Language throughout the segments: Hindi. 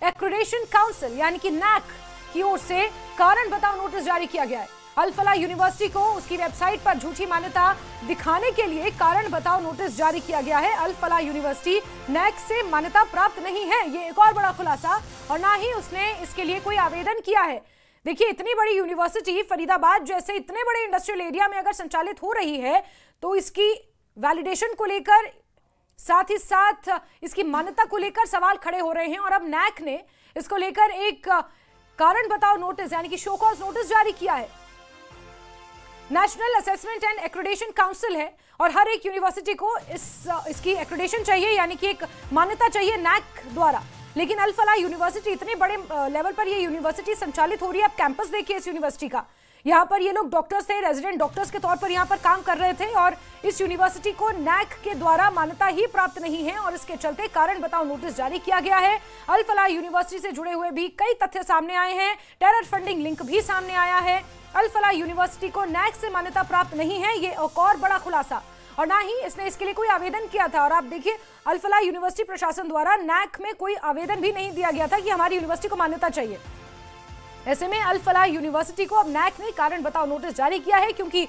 एक्रेडिटेशन काउंसिल यानी कि नैक की ओर से कारण बताओ नोटिस जारी किया गया है। अल फलाह यूनिवर्सिटी को उसकी वेबसाइट पर झूठी मान्यता दिखाने के लिए कारण बताओ नोटिस जारी किया गया है। अल फलाह यूनिवर्सिटी नैक से मान्यता प्राप्त नहीं है, ये एक और बड़ा खुलासा, और ना ही उसने इसके लिए कोई आवेदन किया है। देखिए, इतनी बड़ी यूनिवर्सिटी फरीदाबाद जैसे इतने बड़े इंडस्ट्रियल एरिया में अगर संचालित हो रही है तो इसकी वैलिडेशन को लेकर, साथ ही साथ इसकी मान्यता को लेकर सवाल खड़े हो रहे हैं। और अब नैक ने इसको लेकर एक कारण बताओ नोटिस यानी कि शो कॉज नोटिस जारी किया है। National assessment and accreditation council है और हर एक यूनिवर्सिटी को इसकी एक्रेडिटेशन चाहिए यानी कि एक मान्यता चाहिए नैक द्वारा। लेकिन अल फलाह यूनिवर्सिटी इतने बड़े लेवल पर ये यूनिवर्सिटी संचालित हो रही है। आप कैंपस देखिए इस यूनिवर्सिटी का, यहाँ पर ये लोग डॉक्टर्स थे, रेजिडेंट डॉक्टर्स के तौर पर यहाँ पर काम कर रहे थे और इस यूनिवर्सिटी को नैक के द्वारा मान्यता ही प्राप्त नहीं है और इसके चलते कारण बताओ नोटिस जारी किया गया है। अल फलाह यूनिवर्सिटी से जुड़े हुए भी कई तथ्य सामने आए हैं, टेरर फंडिंग लिंक भी सामने आया है। अल फलाह यूनिवर्सिटी को नैक से मान्यता प्राप्त नहीं है, ये एक और बड़ा खुलासा, और ना ही इसने इसके लिए कोई आवेदन किया था। और आप देखिए, अल फलाह यूनिवर्सिटी प्रशासन द्वारा नैक में कोई आवेदन भी नहीं दिया गया था कि हमारी यूनिवर्सिटी को मान्यता चाहिए। ऐसे में अल फलाह यूनिवर्सिटी को अब नैक ने कारण बताओ नोटिस जारी किया है, क्योंकि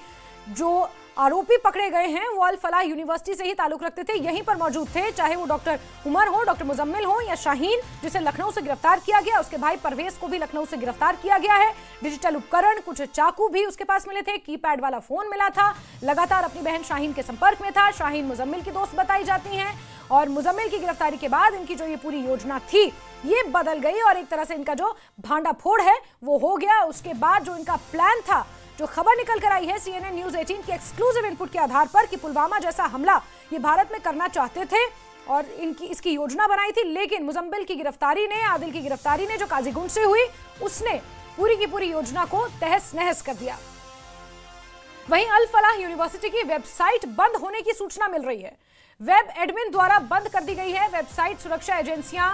जो आरोपी पकड़े गए हैं वो अल फलाह यूनिवर्सिटी से ही ताल्लुक रखते थे, यहीं पर मौजूद थे, चाहे वो डॉक्टर उमर हो, डॉक्टर मुजम्मिल हो या शाहीन जिसे लखनऊ से गिरफ्तार किया गया, उसके भाई परवेज को भी लखनऊ से गिरफ्तार किया गया है। डिजिटल उपकरण, कुछ चाकू भी उसके पास मिले थे, कीपैड वाला फोन मिला था, लगातार अपनी बहन शाहीन के संपर्क में था। शाहीन मुजम्मिल की दोस्त बताई जाती हैं और मुजम्मिल की गिरफ्तारी के बाद इनकी जो ये पूरी योजना थी ये बदल गई और एक तरह से इनका जो भांडाफोड़ है वो हो गया। उसके बाद जो इनका प्लान था, जो खबर निकल कर आई है CNN न्यूज 18 के एक्सक्लूसिव इनपुट के आधार पर कि पुलवामा जैसा हमला ये भारत में करना चाहते थे और इसकी योजना बनाई थी, लेकिन मुजम्मिल की गिरफ्तारी ने, आदिल की गिरफ्तारी ने जो काजीगुंड से हुई, उसने पूरी की पूरी योजना को तहस नहस कर दिया। वहीं अल फलाह यूनिवर्सिटी की वेबसाइट बंद होने की सूचना मिल रही है। वेब एडमिन द्वारा बंद कर दी गई है वेबसाइट। सुरक्षा एजेंसियां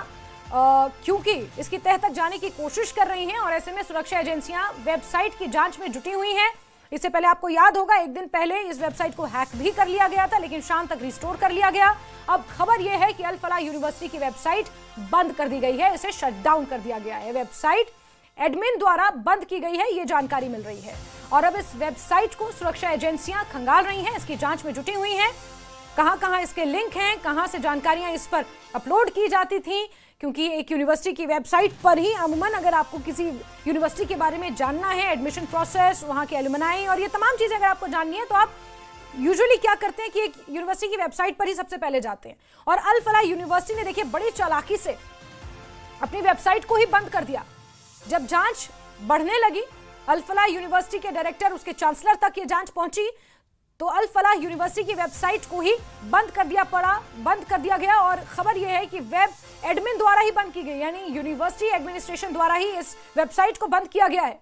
क्योंकि इसकी तह तक जाने की कोशिश कर रही हैं और ऐसे में सुरक्षा एजेंसियां वेबसाइट की जांच में जुटी हुई हैं। इससे पहले आपको याद होगा, एक दिन पहले इस वेबसाइट को हैक भी कर लिया गया था, लेकिन शाम तक रिस्टोर कर लिया गया। अब खबर यह है कि अल फलाह यूनिवर्सिटी की वेबसाइट बंद कर दी गई है, इसे शट डाउन कर दिया गया है। वेबसाइट एडमिन द्वारा बंद की गई है, ये जानकारी मिल रही है और अब इस वेबसाइट को सुरक्षा एजेंसियां खंगाल रही हैं, इसकी जांच में जुटी हुई हैं। कहां-कहां इसके लिंक हैं, कहां से जानकारियां इस पर अपलोड की जाती थी, क्योंकि एक यूनिवर्सिटी की वेबसाइट पर ही अमूमन अगर आपको किसी यूनिवर्सिटी के बारे में जानना है, एडमिशन प्रोसेस, वहां के एलुमनाई और ये तमाम चीजें अगर आपको जाननी है, तो आप यूजुअली क्या करते हैं कि एक यूनिवर्सिटी की वेबसाइट पर ही सबसे पहले जाते हैं। और अल फलाह यूनिवर्सिटी ने देखिए बड़ी चालाकी से अपनी वेबसाइट को ही बंद कर दिया। जब जांच बढ़ने लगी, अल फलाह यूनिवर्सिटी के डायरेक्टर, उसके चांसलर तक ये जांच पहुंची, तो अल फलाह यूनिवर्सिटी की वेबसाइट को ही बंद कर दिया गया। और खबर यह है कि वेब एडमिन द्वारा ही बंद की गई, यानी यूनिवर्सिटी एडमिनिस्ट्रेशन द्वारा ही इस वेबसाइट को बंद किया गया है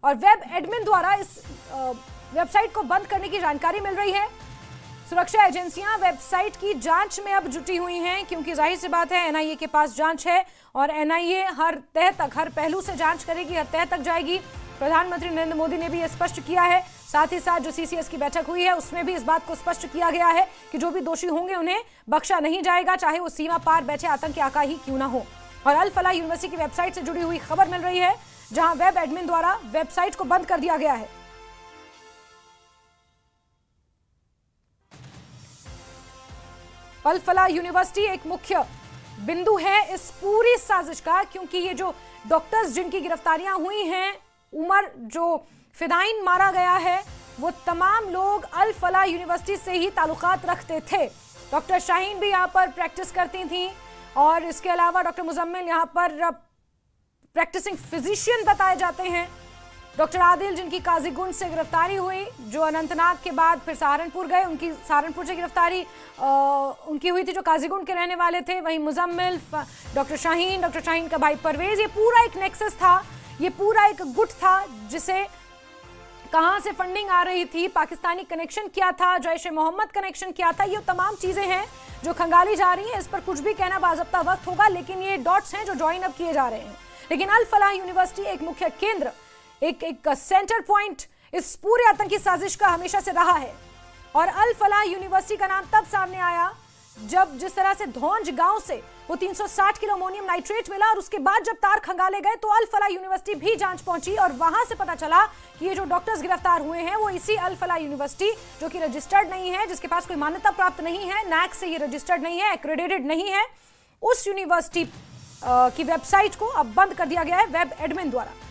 और वेब एडमिन द्वारा इस वेबसाइट को बंद करने की जानकारी मिल रही है। सुरक्षा एजेंसियां वेबसाइट की जांच में अब जुटी हुई हैं, क्योंकि जाहिर सी बात है NIA के पास जांच है और NIA हर तह तक, हर पहलू से जांच करेगी, हर तह तक जाएगी। प्रधानमंत्री नरेंद्र मोदी ने भी यह स्पष्ट किया है। साथ ही साथ जो CCS की बैठक हुई है उसमें भी इस बात को स्पष्ट किया गया है कि जो भी दोषी होंगे उन्हें बख्शा नहीं जाएगा, चाहे वो सीमा पार बैठे आतंकी आका ही क्यों ना हो। और अल फलाह यूनिवर्सिटी की वेबसाइट से जुड़ी हुई खबर मिल रही है, जहां वेब एडमिन द्वारा वेबसाइट को बंद कर दिया गया है। अल फलाह यूनिवर्सिटी एक मुख्य बिंदु है इस पूरी साजिश का, क्योंकि ये जो डॉक्टर्स जिनकी गिरफ्तारियां हुई हैं, उमर जो फिदाइन मारा गया है, वो तमाम लोग अल फलाह यूनिवर्सिटी से ही ताल्लुकात रखते थे। डॉक्टर शाहीन भी यहाँ पर प्रैक्टिस करती थी और इसके अलावा डॉक्टर मुजम्मिल यहाँ पर प्रैक्टिसिंग फिजिशियन बताए जाते हैं। डॉक्टर आदिल जिनकी काजीगुंड से गिरफ्तारी हुई, जो अनंतनाग के बाद फिर सहारनपुर गए, उनकी सहारनपुर से गिरफ्तारी उनकी हुई थी जो काजीगुंड के रहने वाले थे। वहीं मुजम्मिल, डॉक्टर शाहीन का भाई परवेज, ये पूरा एक नेक्सस था, ये पूरा एक गुट था जिसे कहां से फंडिंग आ रही थी, पाकिस्तानी कनेक्शन क्या था, जैश ए मोहम्मद कनेक्शन क्या था, ये तमाम चीजें हैं जो खंगाली जा रही हैं। इस पर कुछ भी कहना बाज़ाब्ता वक्त होगा, लेकिन ये डॉट्स हैं जो ज्वाइन अप किए जा रहे हैं। लेकिन अल फलाह यूनिवर्सिटी एक मुख्य केंद्र, एक सेंटर पॉइंट इस पूरे आतंकी साजिश का हमेशा से रहा है। और अल फलाह यूनिवर्सिटी का नाम तब सामने आया जब जिस तरह से धौंज गांव से वो 360 किलो अमोनियम नाइट्रेट मिला और उसके बाद जब तार खंगाले गए तो अल फलाह यूनिवर्सिटी भी जांच पहुंची और वहां से पता चला कि ये जो डॉक्टर्स गिरफ्तार हुए हैं वो इसी अल फलाह यूनिवर्सिटी, जो कि रजिस्टर्ड नहीं है, जिसके पास कोई मान्यता प्राप्त नहीं है, नैक से ये रजिस्टर्ड नहीं है, एक्रेडिटेड नहीं है, उस यूनिवर्सिटी की वेबसाइट को अब बंद कर दिया गया है वेब एडमिन द्वारा।